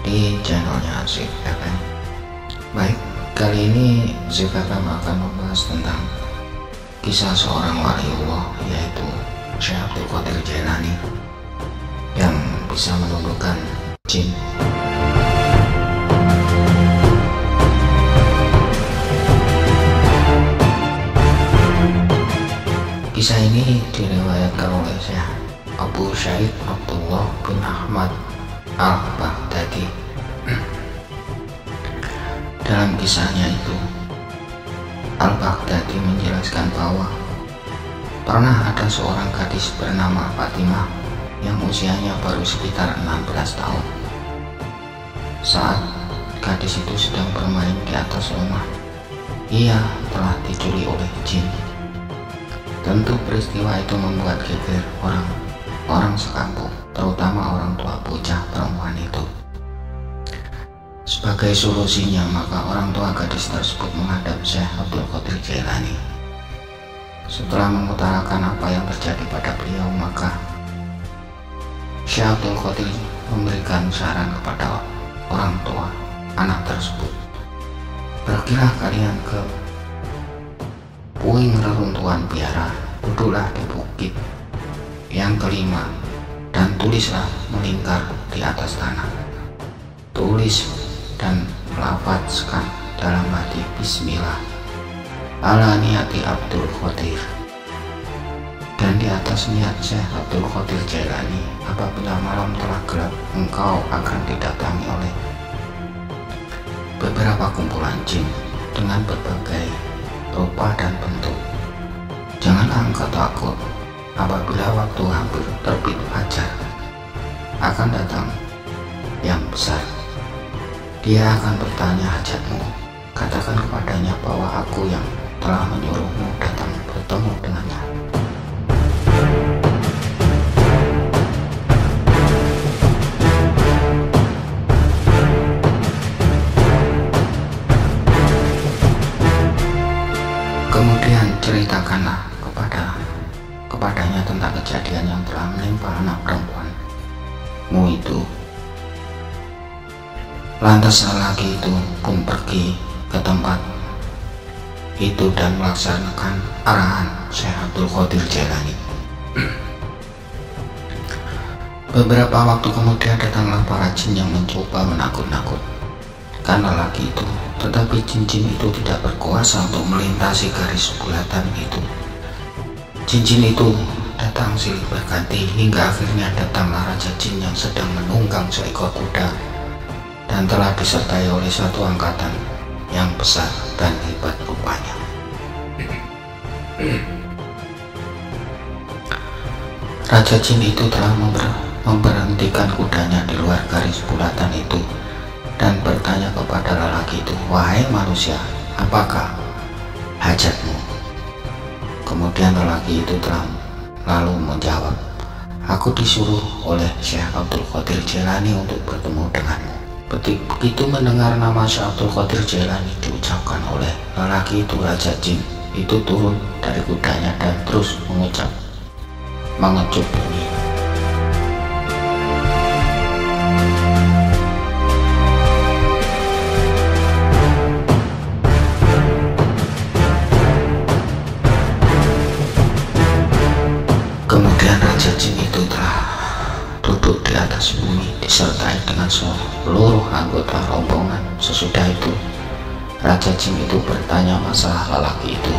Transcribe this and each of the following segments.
di channelnya Zip FM. Baik, kali ini Zip FM akan membahas tentang kisah seorang waliullah, yaitu Syekh Abdul Qadir Jailani, yang bisa menundukkan jin. Kisah ini diriwayatkan oleh Syekh Abu Syaid Abdullah bin Ahmad Al-Baghdadi. Dalam kisahnya itu, Al-Baghdadi menjelaskan bahwa pernah ada seorang gadis bernama Fatimah yang usianya baru sekitar 16 tahun. Saat gadis itu sedang bermain di atas rumah, ia telah diculik oleh jin. Tentu peristiwa itu membuat geger orang sekampung, terutama orang tua bocah perempuan itu. Sebagai solusinya, maka orang tua gadis tersebut menghadap Syekh Abdul Qadir Jailani. Setelah mengutarakan apa yang terjadi pada beliau, maka Syekh Abdul Qadir memberikan saran kepada orang tua anak tersebut. Pergilah kalian ke puing reruntuhan biara, duduklah di bukit yang kelima, dan tulislah melingkar di atas tanah. Tulis dan lafazkan dalam hati Bismillah ala niati Abdul Qadir. Dan di atas niat Syekh Abdul Qadir Jailani, apabila malam telah gelap, engkau akan didatangi oleh beberapa kumpulan jin dengan berbagai rupa dan bentuk. Janganlah engkau takut. Apabila waktu hampir terbit fajar, akan datang yang besar. Dia akan bertanya hajatmu. Katakan kepadanya bahwa aku yang telah menyuruhmu datang bertemu dengannya. Kemudian ceritakanlah kepadanya tentang kejadian yang telah menimpa anak perempuanmu itu. Lantas lelaki itu pun pergi ke tempat itu dan melaksanakan arahan Syekh Abdul Qadir Jailani. Beberapa waktu kemudian datanglah para jin yang mencoba menakut-nakutkan lelaki itu, tetapi jin-jin itu tidak berkuasa untuk melintasi garis bulatan itu. Jin-jin itu datang silih berganti hingga akhirnya datanglah raja jin yang sedang menunggang seekor kuda dan telah disertai oleh satu angkatan yang besar dan hebat rupanya. Raja jin itu telah memberhentikan kudanya di luar garis bulatan itu dan bertanya kepada lelaki itu, "Wahai manusia, apakah hajatmu?" Kemudian lelaki itu telah lalu menjawab, "Aku disuruh oleh Syekh Abdul Qadir Jailani untuk bertemu denganmu." Begitu mendengar nama Syekh Abdul Qadir Jailani diucapkan oleh lelaki itu, raja jin itu turun dari kudanya dan terus mengecup bunyi. Kemudian raja jin itu telah duduk di atas bumi disertai dengan seluruh anggota rombongan. Sesudah itu raja jin itu bertanya masalah lelaki itu.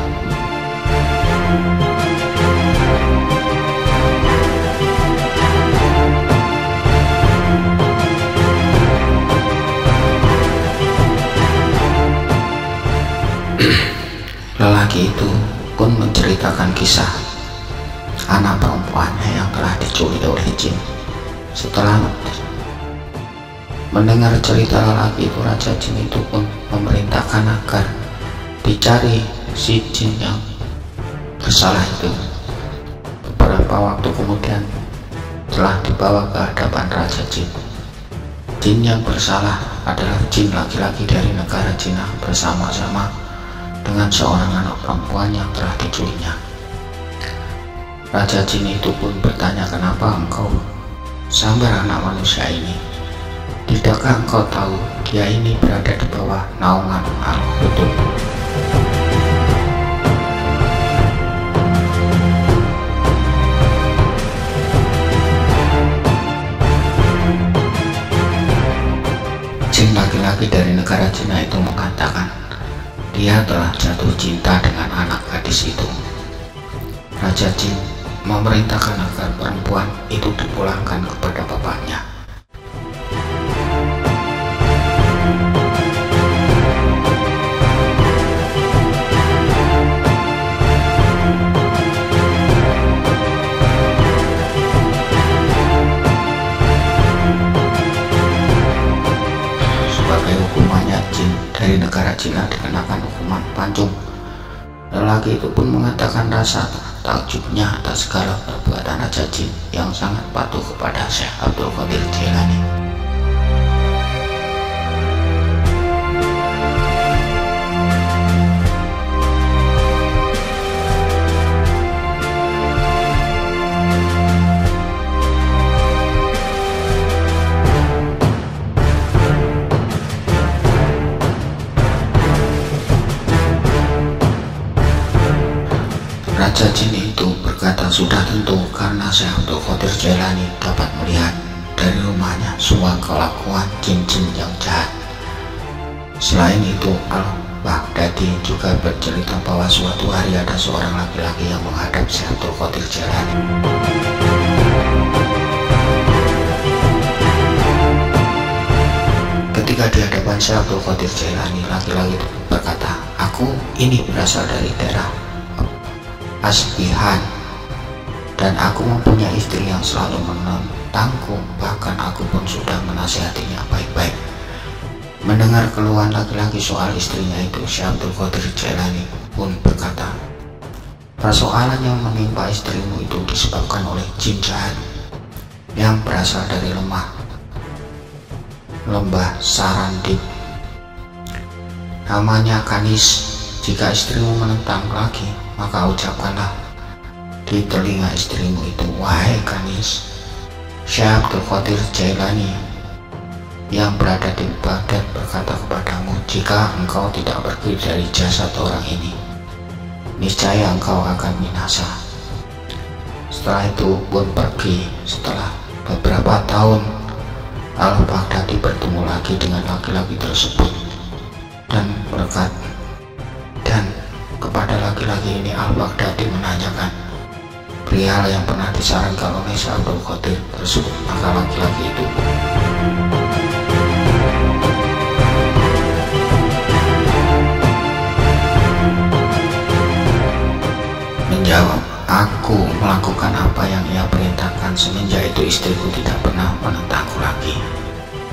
Lelaki itu pun menceritakan kisah anak perempuannya yang telah diculik oleh jin. Setelah mendengar cerita lelaki itu, raja jin itu pun memerintahkan agar dicari si jin yang bersalah itu. Beberapa waktu kemudian telah dibawa ke hadapan raja jin. Jin yang bersalah adalah jin laki-laki dari negara Cina bersama-sama dengan seorang anak perempuan yang telah diculiknya. Raja jin itu pun bertanya, "Kenapa engkau sambar anak manusia ini?" Tidakkah engkau tahu dia ini berada di bawah naungan Al-Qutub? Jin laki-laki dari negara Cina itu mengatakan dia telah jatuh cinta dengan anak gadis itu. Raja Jin memerintahkan agar perempuan itu dipulangkan kepada bapaknya. Sebagai hukumannya, Jin dari negara Cina dikenakan hukuman pancung. Lelaki itu pun mengatakan rasa takjubnya atas segala perbuatan Raja Jin yang sangat patuh kepada Syekh Abdul Qadir Jailani. Raja Jin itu berkata sudah tentu karena Syekh Abdul Qadir Jailani dapat melihat dari rumahnya semua kelakuan jin-jin yang jahat. Selain itu, Al-Baghdadi juga bercerita bahwa suatu hari ada seorang laki-laki yang menghadap Syekh Abdul Qadir Jailani. Ketika di hadapan Syekh Abdul Qadir Jailani, laki-laki itu berkata, "Aku ini berasal dari daerah Asbihan dan aku mempunyai istri yang selalu menentangku, bahkan aku pun sudah menasihatinya baik-baik." Mendengar keluhan laki-laki soal istrinya itu, Syekh Abdul Qadir Jailani pun berkata, "Persoalan yang menimpa istrimu itu disebabkan oleh jin jahat yang berasal dari lembah Sarandib. Namanya Kanis. Jika istrimu menentang lagi, maka ucapkanlah di telinga istrimu itu, 'Wahai Kanis, Syekh Abdul Qadir Jailani yang berada di Baghdad berkata kepadamu, jika engkau tidak pergi dari jasad orang ini, niscaya engkau akan binasa.' Setelah itu pun pergi. Setelah beberapa tahun, Al-Baghdadi bertemu lagi dengan laki-laki tersebut dan kepada laki-laki ini Al-Baghdadi menanyakan perihal yang pernah disarankan oleh Syekh Abdul Qadir tersebut. Maka laki-laki itu menjawab, "Aku melakukan apa yang ia perintahkan. Semenjak itu istriku tidak pernah menentangku lagi."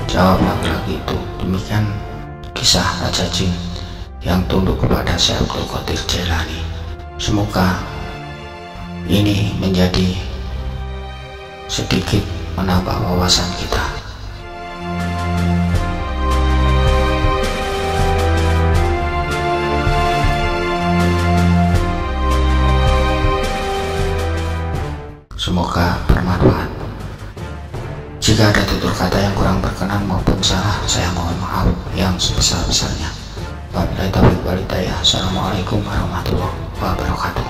Jawab laki-laki itu. Demikian kisah Raja Jin yang tunduk kepada Syekh Abdul Qadir Jailani. Semoga ini menjadi sedikit menambah wawasan kita. Semoga bermanfaat. Jika ada tutur kata yang kurang berkenan maupun salah, saya mohon maaf yang sebesar-besarnya. Wabillahi taufiq wal hidayah. Assalamualaikum warahmatullahi wabarakatuh.